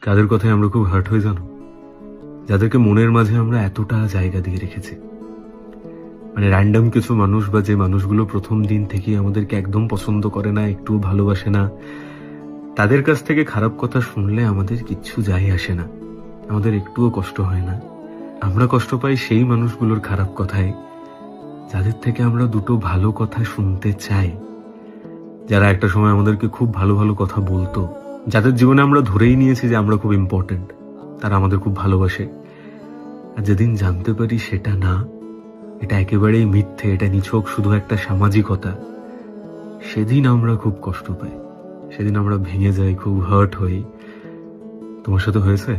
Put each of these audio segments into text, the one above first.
কাদের কথায় আমরা খুব হার্ট হয়ে জানো? যাদেরকে মনের মাঝে আমরা এতটা জায়গা দিয়ে রেখেছি। মানে র্যান্ডম কিছু মানুষ, বা যে মানুষগুলো প্রথম দিন থেকেই আমাদেরকে একদম পছন্দ করে না, একটু ভালোবাসে না, তাদের কাছ থেকে খারাপ কথা শুনলে আমাদের কিচ্ছু যায় আসে না, আমাদের একটুও কষ্ট হয় না। আমরা কষ্ট পাই সেই মানুষগুলোর খারাপ কথায়, যাদের থেকে আমরা দুটো ভালো কথা শুনতে চাই, যারা একটা সময় আমাদেরকে খুব ভালো ভালো কথা বলতো, যাদের জীবনে আমরা ধরেই নিয়েছি যে আমরা খুব ইম্পর্টেন্ট, তারা আমাদের খুব ভালোবাসে। আর যেদিন জানতে পারি সেটা না, এটা একেবারেই মিথ্যে, এটা নিছক শুধু একটা সামাজিকতা, সেদিন আমরা খুব কষ্ট পাই, সেদিন আমরা ভেঙে যাই, খুব হার্ট হই। তোমার সাথে হয়েছে?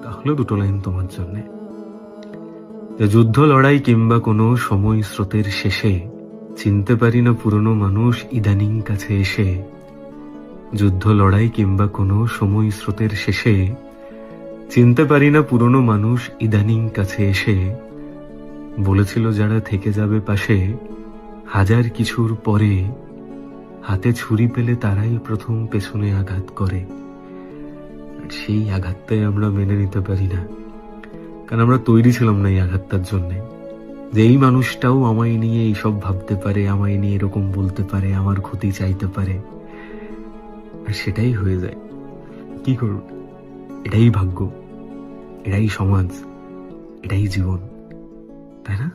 তাহলে দুটো লাইন তোমার জন্যে। যে যুদ্ধ লড়াই কিংবা কোনো সময় স্রোতের শেষে চিনতে পারি না পুরনো মানুষ ইদানিং কাছে এসে। যুদ্ধ লড়াই কিংবা কোনো সময় স্রোতের শেষে চিনতে পারি না পুরনো মানুষ ইদানিং কাছে এসে। বলেছিল যারা থেকে যাবে পাশে, হাজার কিছুর পরে হাতে ছুরি পেলে তারাই প্রথম পেছনে আঘাত করে। আর সেই আঘাতটাই আমরা মেনে নিতে পারি না, কারণ আমরা তৈরি ছিলাম না এই আঘাতটার জন্যে, যে এই মানুষটাও আমায় নিয়ে এইসব ভাবতে পারে, আমায় নিয়ে এরকম বলতে পারে, আমার ক্ষতি চাইতে পারে। আর সেটাই হয়ে যায়। কি করব? এটাই ভাগ্য, এটাই সমাজ, এটাই জীবন, তাই না?